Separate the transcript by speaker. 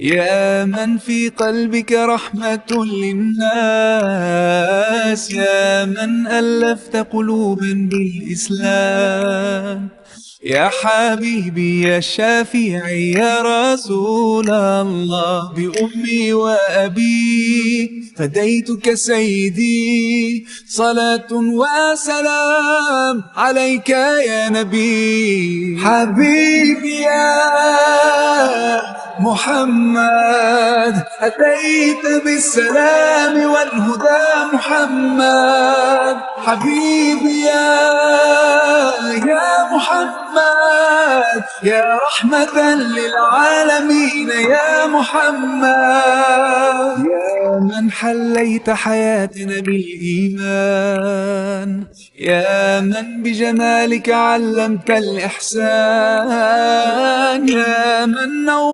Speaker 1: يا من في قلبك رحمة للناس، يا من ألفت قلوبا بالإسلام. يا حبيبي يا شافعي يا رسول الله، بأمي وأبي فديتك سيدي، صلاة وسلام عليك يا نبي. حبيبي يا محمد، أتيت بالسلام والهدى محمد. حبيبي يا محمد، يا رحمة للعالمين يا محمد. يا من حليت حياتنا بالإيمان، يا من بجمالك علمت الإحسان، يا من